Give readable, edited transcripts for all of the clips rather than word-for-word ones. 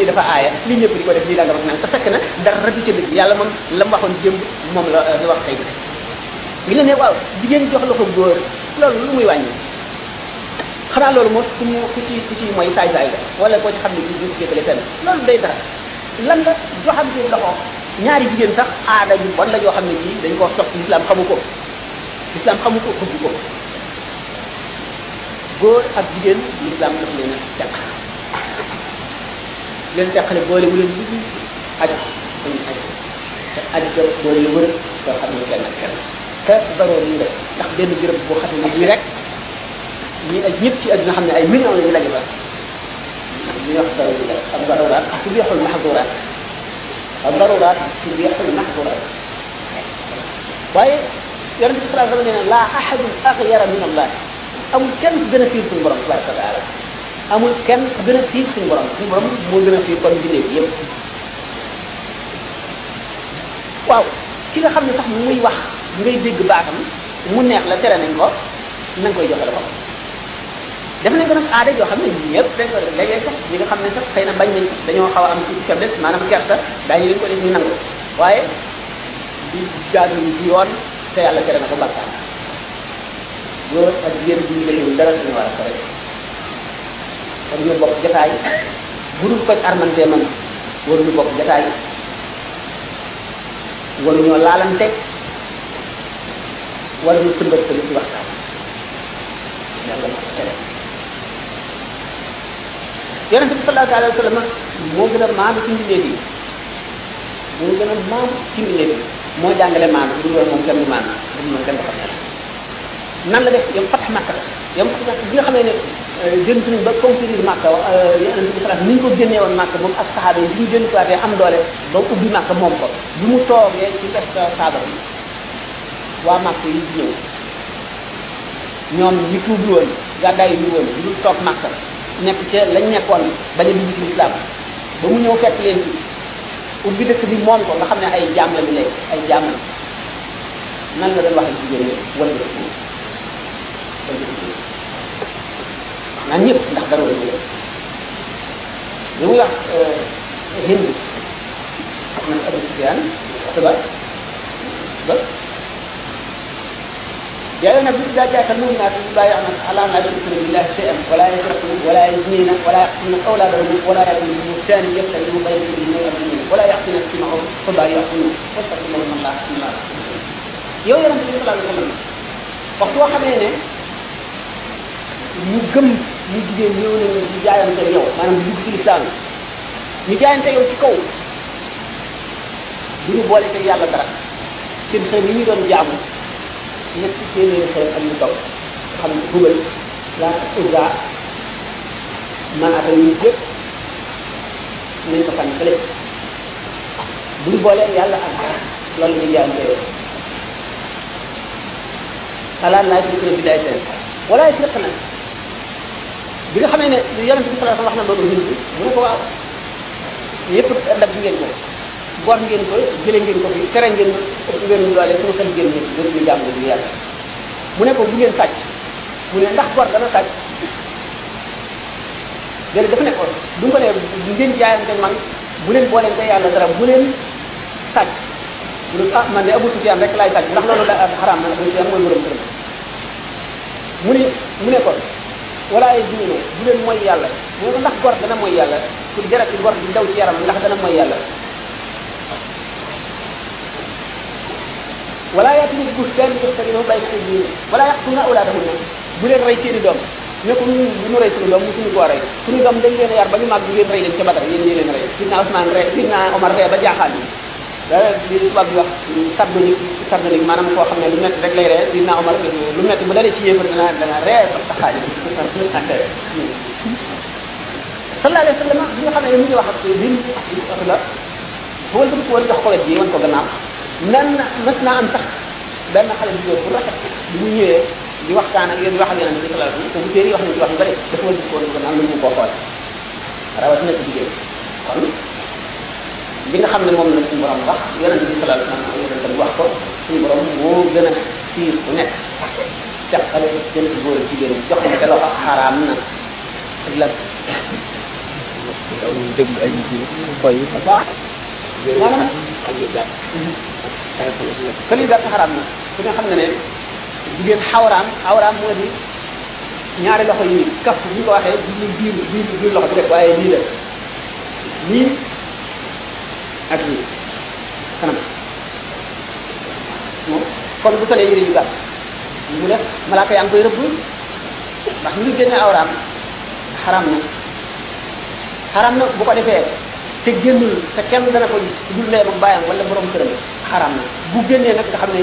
lii dafa aaya lii ñëpp di ko def lii danga wax naan te fekk na dara du ca dëgg yàlla moom la mu waxoon démb moom la di wax tey bi la ne waaw jigéen jox loxo góor loolu lu muy wàññi xanaa loolu moo ku ci mooy saay-saay la wala koo ci xam ne bi du jéggale fenn loolu day dara lan la joxante loxo ñaari jigéen sax aada ju bon la joo xam ne bii dañ koo sopp l'islam xamu ko bëgg ko góor ak jigéen l'islam daf leen a teq leen teqale boole wu leen lu aj dañu aj te aj ga boole lu wër soo xam ne kenn ak kenn te daroo yi la ndax benn béréb boo xam ne bii rek ñi aj ñëpp ci àdduna xam ne ay millions lañu daje fa ñuy wax daroo yi la ak daruraat ak tubiixul maxduraat ak daruraat tubiixul maxduraat waaye yonente bi sallallahu alayhi wa sallam nee na laa ahadun axyara min allah amul kenn ku gën a fiir suñu borom tabaraka wa taala amul kenn ku gën a fiir suñu borom moo gën a fiir kon bindee yëpp waaw ki nga xam ne sax muy wax ngay dégg baatam mu neex la tere nañ ko na nga koy joxe la ko def nañ ko nag aada yoo xam ne ñëpp dañ ko def léeg-léeg sax ñi nga xam ne sax xëy na bañ nañ dañoo xaw a am ci faiblesse maanaam kersa daañu leen ko def ñu nangu waaye di jaadu ci yoon te yàlla tere na ko bàkkaar góor ak jigéen bi ñu defewul dara dañu war a sore waruñu bokk jataay bu dul koy armante man waruñu bokk jataay waruñoo laalante waruñu tëmbal tamit ci waxtaan yàlla na ko tere yonente bi sallallahu alayhi wa sallam moo gën a maandu ci mbindeef yi moo gën a maandu ci mbindeef yi moo jàngale maandu bu loolu moom kenn du maandu bu moom kenn du xam nan la def yom fatax Makka yom fatax bi nga xamee ne jënd nañ ba conquérir Makka yonente bi sallallahu ni ñu ko génnee woon Makka moom ak saxaaba yi bi ñu jënd tuwaatee am doole ba ubbi Makka moom ko bi mu toogee ci def saaba bi waa Makka yi ñëw ñoom ñi tuublu woon gàddaay yi ñu woon ñu dul toog Makka nekk ca lañ nekkoon bañ a dugg ci lislaam ba mu ñëw fekk leen ci ubbi dëkk bi moom ko nga xam ne ay jaam lañu lekk ay jaam la nan la doon waxee jigéen ñi wala naan ñëpp ndax dara wala li muy wax Hind man Abu Sufyaan ba يا أيها النبي إذا جاءك المؤمنات يبايعنك على أن لا يشركن بالله شيئا ولا يسرقن ولا يزنين ولا يقتلن أولادهن ولا يأتين ببهتان يفترين بين يديه وأرجلهن ولا يعصين في معروف فبايعوهن واستغفروا لهم الله إنه yow yonent bi sallallahu alayhi wa sallam waxtu boo xamee ne ñu gëm ñu jigéen ñëw nañu di jaayante yow maanaam di dugg ci lislaam ñu jaayante yow ci kaw du ñu boole te yàlla dara seen xel yi ñu doon jaamu ñetti téeméeri xel ak ñu kaw nga xam ne dugal laa Uzza Manaata yi yëpp nañ ko sànni fële bu ñu boolee yàlla ak dara loolu la ñuy jaayante yow xalaat laa ci dëkk bi day seen wala si rek nag bi nga xamee ne yonent bi sallallahu alayhi wasallam wax na loolu Hind mu ne ko waaw yëpp ndab ngeen ko gor ngeen ko jële ngeen ko fi tere ngeen ngeen doole suñu xel ngeen ñu jàmm ñu yàlla mu ne ko bu ngeen sàcc mu ne ndax gor dana sàcc léegi dafa ne ko du ko ne bu ngeen jaayante man bu leen booleen te yàlla dara bu leen sàcc mu ne ah man de Abu Sufyaan rek laay sàcc ndax loolu la xaraam na Abu Sufyaan mooy borom këram mu ne ko wala ay jini ne bu leen mooy yàlla mu ne ko ndax gor dana mooy yàlla pour deret ci gor di daw ci yaram ndax dana mooy yàlla wala yaatini bi buhtaanin yaftarinahu bayna aydihim wala yaqtuluna awlaadahunna bu leen rey seeni doom ne ko ñun bu ñu rey suñu doom musuñu koo rey suñu doom dañ leen a yar ba ñu màgg ngeen rey leen ca Badar yéen ñee leen rey sidna Usmaan rey sidna Omar rey ba jaaxaan yi dara li tubaab bi wax sardonique maanaam koo xam ne lu metti rek lay ree sidna Omar lu metti bu dalee ci yéefar dana ree ba taxaaj sallallahu alayhi wa sallam bi nga xam ne mu ngi wax ak din wax la fowal ko woon jox ko wet yi wan ko gannaaw nan mës naa am sax benn xale bu góor bu rafet bi mu ñëwee di waxtaan ak yéen di wax ak yonent bi sallallahu alayhi wasallam te bu téere yi wax nañ ci wax yu bëri dafa wël ko woon gannaaw lu mu koo xool rawatina ci jigéen kon li nga xam ne moom la suñu borom wax yonent bi sallallahu alayhi wasallam yonent bi wax ko suñu borom moo gën a fiir bu nekk teqale jël góor ak jigéen jox ko te loxo xaraam na ak la daw ñu déglu ay ci koy waaw maanaam këli gàtt xaraam na ku ne xam ne ne jigéen xawraam moo di ñaari loxo yi kaf bu ñu ko waxee biir loxo bi rek waaye lii la lii ak lii kanam moom kon bu solee yére yu gàtt mu def malaaka yaa ngi koy rëbb ndax ñu ngi génne awraam xaraam na bu ko defee te génnul te kenn dana ko gis dul ndeyam ak bàyyam wala borom këram xaraam na bu génnee nag nga xam ne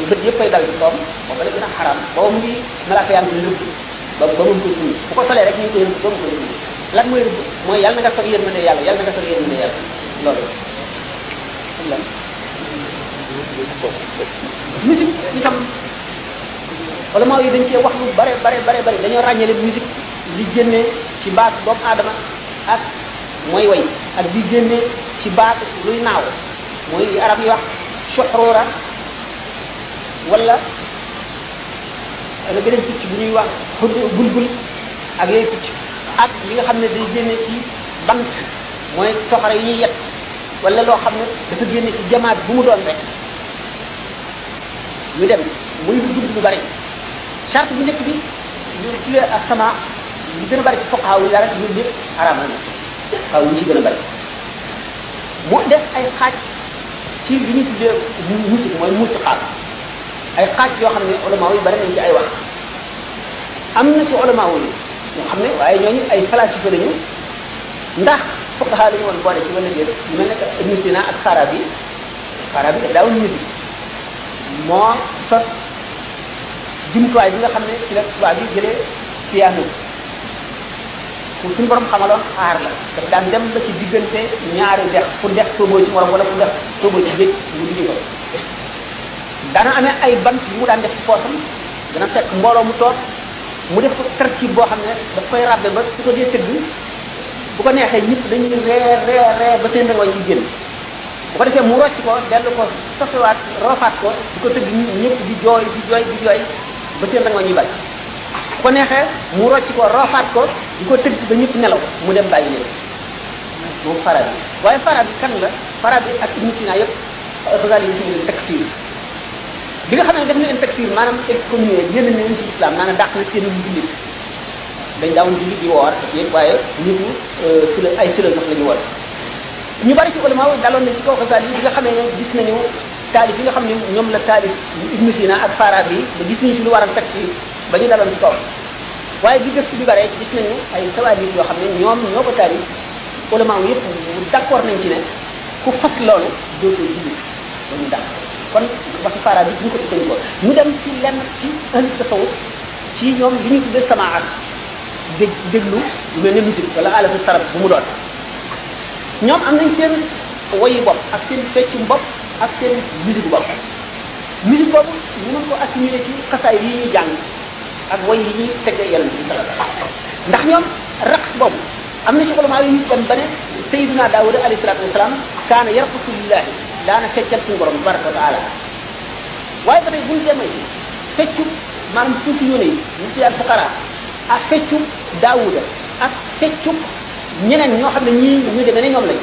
bët yëpp ay dal ci doom booba la gën a xaraam booba mu ngi malaaka yaa ngi koy rëbb ba mu koy suñu bu ko solee rek ñu ngi koy rëbb ba mu koy suñu lan mooy rëbb mooy yàlla na nga sori yërmande yàlla yàlla na nga sori yërmande yàlla loolu lan musique itam wala maa yi dañ cee wax lu bare dañoo ràññale musique li génnee ci baat doomu aadama ak mooy way ak li génnee ci baat luy naaw mooy li arab yi wax suxruura wala la beneen picc bu ñuy wax bulbul ak yooyu picc ak li nga xam ne day génne ci bant mooy soxara yi ñuy yett wala loo xam ne dafa génne ci jamaat bu mu doon rek ñu dem muy dugg lu bari charte bu njëkk bi ñu tuddee ak sama li gën a bari ci foqaaw yi dara ñun ñëpp araam na xaw ñu ci gën a bari mu def ay xaaj ci li ñuy tuddee musique mooy musiqaat ay xaaj yoo xam ne ulama yi bari nañ ci ay wax am na ci ulama yi ñoo xam ne waaye ñooñu ay falasifa lañu ndax fuqaha lañu woon boole ci wala déet ñu mel ne que Ibn Sina ak Farabi daf daawul musique moo fa jumtuwaay bi nga xam ne ci la tubaab bi jëlee piano pour suñu borom xamaloon xaar la daf daan dem ba ci diggante ñaari dex fu dex tooboo ci morom wala fu dex tooboo ci géej mu digge ko dana amee ay bant yu mu daan def ci poosam dana fekk mbooloo mu toog mu def ko tarkib boo xam ne daf koy rabbe ba su ko dee tëgg bu ko neexee ñëpp dañuy ree ba seen rangoñ yi génn bu ko defee mu rocc ko dellu ko sofewaat roofaat ko di ko tëgg ñëpp di jooy ba seen rangoñ yi bari bu ko neexee mu rocc ko roofaat ko di ko tëgg ba ñëpp nelaw mu dem bàyyi leen moom Farabi waaye Farabi kan la Farabi ak Ibn Sina yëpp Ghazali yi ñu leen takfir bi nga xam ne def na leen takfir maanaam excommunié génn na leen ci islam maanaam dàq na seen jullit dañ daawoon julli di woor ak yéen waaye nitu ay sila sax la ñu woor ñu bari ci ulama daloon na ci kaw Ghazali yi bi nga xamee ne gis nañu taalif yi nga xam ne ñoom la taalif Ibn Sina ak Farabi yi ba gis nañu ci lu waral takfir ba ñu daloon ci kaw waaye bi gëstu bi bare gis nañu ay tawaalif yoo xam ne ñoom ñoo ko taalif ulama yëpp d'accord nañ ci ne ku fas loolu dootoo julli ba ñu dàq kon waxi Farabi bi ñu ko tuddañ ko ñu dem ci lenn ci ahli tasawuf ci ñoom li ñu tuddee samaat déglu lu mel ne musique wala alatu tarab bu mu doon ñoom am nañ seen woyi bopp ak seen feccum bopp ak seen musique bopp musique boobu ñu mën ko assimiler ci xasaay yi ñuy jàng ak woy yi ñuy tegge yonent bi ndax ñoom raqs boobu am na ci ulama yi ñu dem ba ne sayyidina Daawuda alayhi salaatu wasalaam kaana yarqusu lillahi daana feccal suñu borom tabaraka wa taala waaye ba tey buñu demee ci feccu maanaam suufi yoone yi ñu ci al fuqara ak feccu Daawuda ak feccu ñeneen ñoo xam ne ñii ñu demee ne ñoom lañ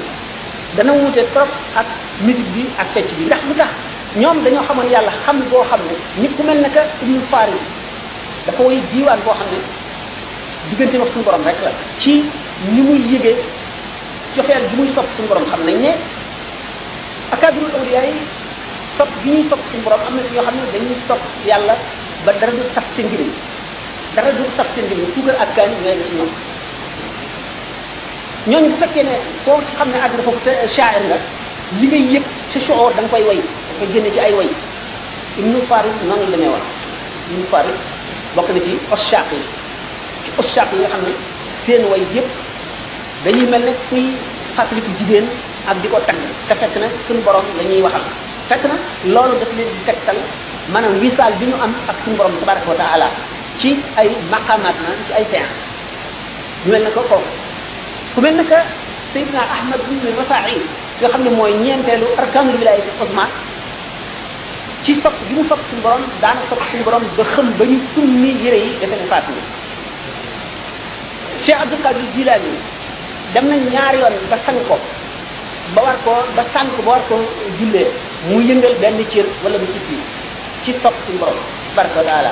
dana wuute trop ak musique bi ak fecc bi ndax lu tax ñoom dañoo xamoon yàlla xam boo xam ne nit ku mel ne que Ibnu Farid dafa woy diiwaan boo xam ne diggante wax suñu borom rek la ci ni muy yëgee cofeel bi muy sopp suñu borom xam nañ ne akabirul awliya yi sopp bi ñuy sopp suñu borom am na ñoo xam ne dañuy sopp yàlla ba dara du saf seen ngir dara du saf seen ngir suukar ak kaani ñooy ci ñoom ñooñu bu fekkee ne koo ci xam ne àddina foofu te sha'ir nga li ngay yëg sa shu'ur da nga koy way da koy génne ci ay way Ibnu Farid noonu la demee woon Ibnu Farid bokk na ci oshaq yi ci oshaq yi nga xam ne seen way yëpp dañuy mel ne kuy fàttaliku jigéen ak di ko tagg te fekk na suñu borom la ñuy waxal fekk na loolu daf leen di tegtal maanaam wisaal bi ñu am ak suñu borom tabaraka wa taala ci ay maqamaat na ci ay séance ñu mel ne ko kooku ku mel ne que Seydina Ahmad ibn Rafa'i nga xam ne mooy ñeenteelu arkaanul wilaayati uzma ci sopp bi mu sopp suñu borom daana sopp suñu borom ba xam ba ñu summi yére yi defe ne faatu Cheikh Abdul Qadir Jilani dem nañ ñaari yoon ba sang ko ba war koo ba sànq ba war ko jullee mu yëngal benn cër wala bu ci topp suñu borom tabaraka wa taala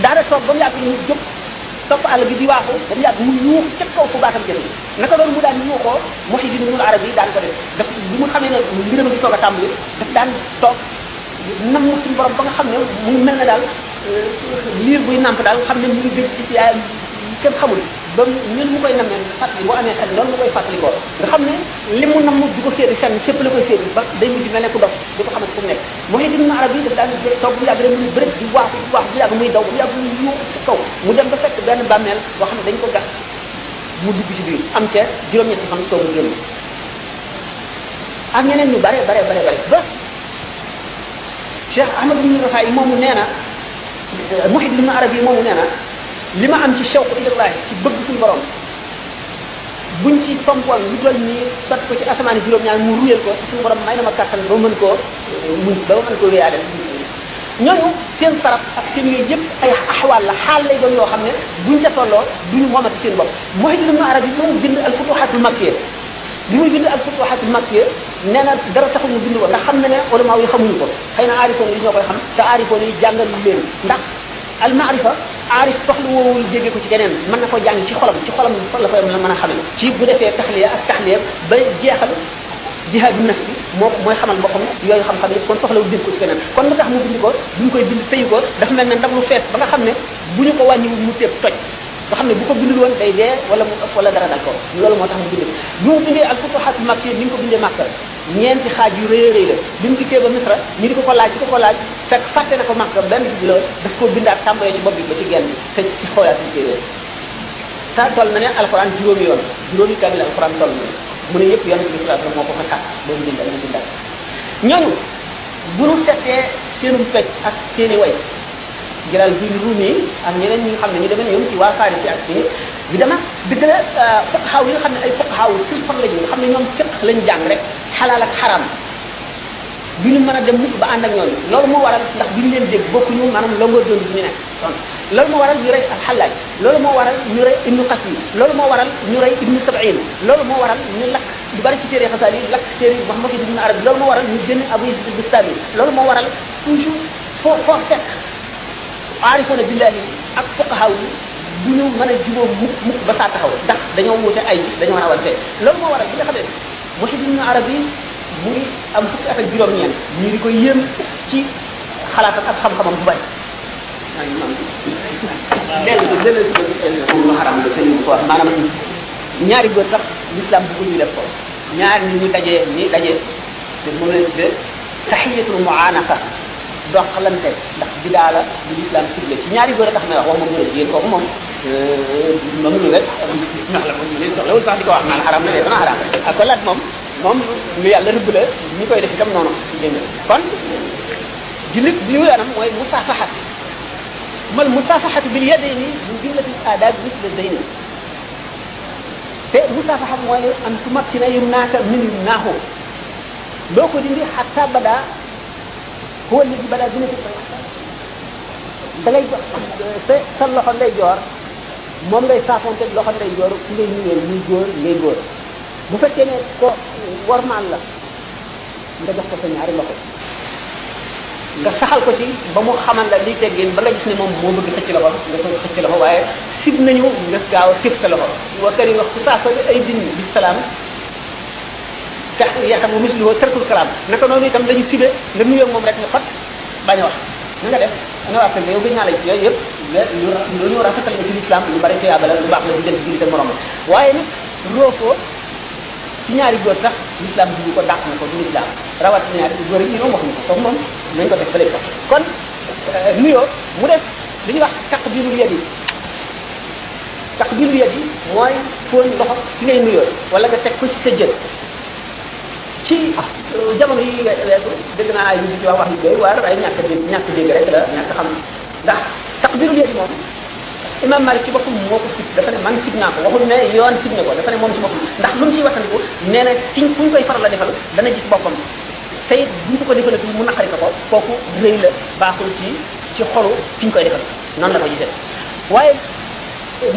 daana toog ba mu yàgg ñu jóg topp àll bi di waaxu ba mu yàgg mu yuux ca kaw fu baatam jël naka loolu mu daan yuuxoo Muhyiddin Ibn Arabi daan ko def daf bi mu xamee ne mbiram di soog a tàmbali daf daan toog nam suñu borom ba nga xam ne mu mel ne daal liir buy nàmp daal xam ne mu ngi gëj ci yaayam kenn xamul ba ñun mu koy namee fàttali boo amee xel loolu mu koy fàttali ko nga xam ne li mu namm di ko séedi fenn fépp la koy séedi ba day mujj mel ne ku dof di ko xamante fu mu nekk Muhyiddin Ibn Arabi daf daan toog bu yàgg rek mu bëri di waax bu yàgg muy daw bu yàgg muy yuux ci kaw mu dem ba fekk benn bàmmeel boo xam ne dañ ko gas mu dugg ci biir am ca juróom-ñetti fan soogu génn ak ñeneen ñu bare ba Cheikh Ahmad ibn Rafai moomu nee na Muhyiddin Ibn Arabi moomu nee na li ma am ci shawq ilallah ci bëgg suñu borom buñ ci pompoon lu toll nii sot ko ci asamaan juróom-ñaar mu ruyal ko suñu borom may na ma kàttan ba mën koo muñ ba mën koo wéyaale ñooñu seen saraf ak seen yooyu yëpp ay axwaal la xaal lay doon yoo xam ne buñ ca tolloo duñu moomati seen bopp Muhyiddin Ibn Arabi moom bind al futuhatul makkiyya bi muy bind al futuhatul makkiyya nee na dara taxul mu bind ko ndax xam na ne ulama yi xamuñu ko xëy na aarifoon yi ñoo koy xam te aarifoon yi jàngal leen ndax al maarifa aarif soxla woowul jégee ko ci keneen mën na ko jàng ci xolam la koy mën a xamee ci bu defee taxliya ak taxliya ba jeexal jihaadu nafs bi moo mooy xamal boppam yooyu xam-xam yi kon soxlawul bind ko ci keneen kon lu tax mu bind ko duñ koy bind tëyu ko dafa mel ne ndam lu fees ba nga xam ne bu ñu ko wàññiwul mu téeb toj nga xam ne bu ko bindul woon day dee wala mu ëpp wala dara dal ko loolu moo tax mu bind bi mu bindee al futuhatul makkiyya ni nga ko bindee Makka ñeenti xaaj yu rëy a rëy la bi mu dikkee ba Misra ñu di ko laaj fekk fàtte na ko Makka benn bi la daf koo bindaat tàmbalee ci bopp bi ba ci genn te ci xoolaat bi téere sa toll na ne alxuraan juróomi kamil alxuraan toll na mu ne yëpp yonent bi sallallahu alayhi wasallam moo ko fa sàkk boobu bindaat ñooñu bu nu seetee seenum fecc ak seeni way jëlal bi Rumi ak ñeneen ñi nga xam ne ñu demee ñoom ci waa Faris ak ci bi dama dëgg la fuqahaa yi nga xam ne ay fuqahaa sul fan lañu nga xam ne ñoom fiq lañu jàng rek xalaal ak xaraam bi ñu mën a dem mukk ba ànd ak ñoom loolu moo waral ndax bi ñu leen dégg bokkuñu maanaam longoor doon bi ñu nekk loolu moo waral ñu rey al Xallaaj loolu moo waral ñu rey Ibnu Qasim loolu moo waral ñu rey Ibnu Sab'in loolu moo waral ñu lakk lu bari ci téere xasaal yi lakk téere Muhammad ibn Arabi loolu moo waral ñu génn Abu Yazid Bistami loolu moo waral toujours foo fekk aarifoona billahi ak fuqahaa yi du ñu mën a jubóo mukk ba saa taxaw ndax dañoo wuute ay gis dañoo rawante loolu moo waral bi nga xam ne Muhyiddin Ibn Arabi mu ngi am fukki at ak juróom-ñeent ñu di ko yéem ci xalaatam ak xam-xamam bu bari xaram la sëñ ko wax maanaam ñaari góor sax l'islam bëggul ñu def ko ñaari ni ñu dajee te moom leen tudde tahiyatul mu'anaka doxalante ndax bidaa la bu l'islam ciblé ci ñaari góor a tax may wax moom góor a jigéen kooku moom mënul rek ñax la moom ñu soxlawul sax di ko wax naan xaram la dana xaram ak ko laat moom lu yàlla rëbb la ñi koy def itam noonu dégg nga kon jullit li muy anam mooy musaafaxat mal musaafaxatu bil yadayni min jumlati aadaab misle dayni te musaafaxat mooy an tumakkina yumnaaka min yumnaahu doo ko dindi xatta badaa huwa alladi badaa dina fi da ngay jox sa loxo ndeyjoor moom ngay saafonte loxo ndeyjoor ki ngay nuyoo muy góor ngay góor bu fekkee ne ko warmaal la nga jox ko sa ñaari loxo nga saxal ko ci ba mu xamal la liy teggin ba nga gis ne moom moo bëgg xëcc loxo nga ko xëcc loxo waaye sib nañu nga gaaw a tëf sa loxo wa kari wax ku saa ay din bi salaam tax yaakaar mu misli woo tarkul kalaam naka noonu itam lañu sibe nga nuyoo moom rek nga fat bañ a wax na nga def ana waa yow gën naa la ci yooyu yëpp lu ñu rafetal nga ci l'islam lu bari tuyaaba la lu baax la diggante jullit ak morom waaye nag roofoo ci ñaari góor sax l'islam bi ko dàq na ko du l'islam rawat ñaari góor yi ñoom waxuñu ko foofu moom nañ ko def fële ko kon nuyoo mu def li ñuy wax taqbilul yadi taqbilul yadi mooy fóon loxo ci ngay nuyoo wala nga teg ko ci sa jë ci jamono yi weesu dégg naa ay nit ci wax yu doy waar ay ñàkk dégg rek la ñàkk xam ndax taqbilul yadi moom imam Malik ci boppam moo ko sib dafa ne man sib naa ko waxul ne yoon sib na ko dafa ne moom ci boppam ndax lu mu ciy waxtandiku nee na kiñ kuñ koy faral la defal dana gis boppam te it buñ ko defalati mu naqari ko kooku rëy la baaxul ci xolu kiñ koy defal noonu la ko gisee waaye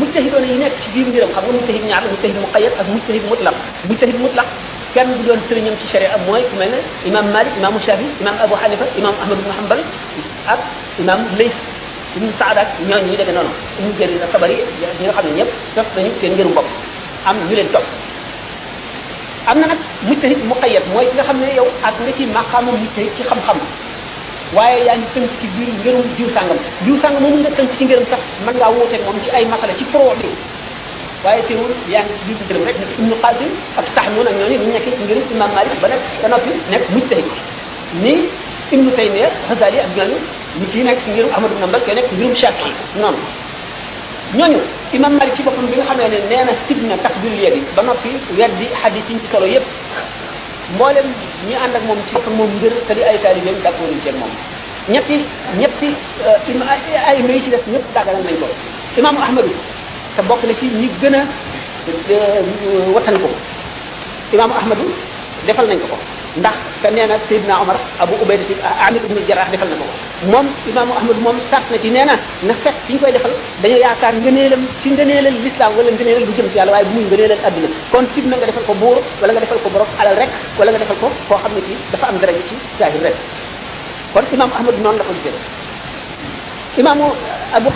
mujtahidoon yi nekk ci biir mbiram xam nga mujtahid ñaar la mujtahid muqayyad ak mujtahid mutlaq mujtahid mutlaq kenn du doon sëriñam ci sharia mooy ku mel ne imam Malik imam Shafi imam Abu Hanifa imam Ahmad ibn Hanbal ak imam Lays ibn Saad ak ñooñu ñu demee noonu Ibn Jarir Tabari ñi nga xam ne ñëpp def nañu seen ngërum bopp am ñu leen topp am na nag mujtahid muqayyad mooy ki nga xam ne yow ak nga ci maqaama mujtahid ci xam-xam waaye yaa ngi tënk ci biir ngërum diw sàngam moom nga tënk ci ngërum sax mën ngaa wuuteeg moom ci ay masala ci pro bi waaye teewul yaa ngi ci biir ngërëm rek nekk Ibnu Qasim ak Tahmoun ak ñooñu ñu nekkee ci ngërum imam Malik ba noppi nekk mujtahid ni Ibnu Taymiya Ghazali ak ñooñu ñu kii nekk ci ngërum Ahmad ibn Hanbal kii nekk ci ngërum Shafi'i noonu ñooñu imam Malik ci boppam bi nga xamee ne nee na sib na takbir léegi ba noppi weddi hadis yi ci solo yépp mboolem ñi ànd ak moom ci boppam moom ngër te di ay taalibeem d'accord ñu seen moom ñetti ay may ci def ñëpp dàgganal nañ ko imaamu Ahmadu te bokk na ci ñi gën a wattan ko imaamu Ahmadu defal nañ ko ko ndax te nee na Seydina Omar Abu Ubayda Amir ibn Jarrah defal na ko moom imaamu Ahmadu moom sart na ci nee na fekk ci ñu koy defal dañoo yaakaar ngëneelam ci ngëneelal l'islam wala ngëneelal bu jëm ci yàlla waaye bu muy ngëneelal adduna kon sib na nga defal ko buur wala nga defal ko borom alal rek wala nga defal ko koo xam ne ci dafa am daraja ci saahir rek kon imaamu Ahmadu noonu la ko gisee imaamu Abu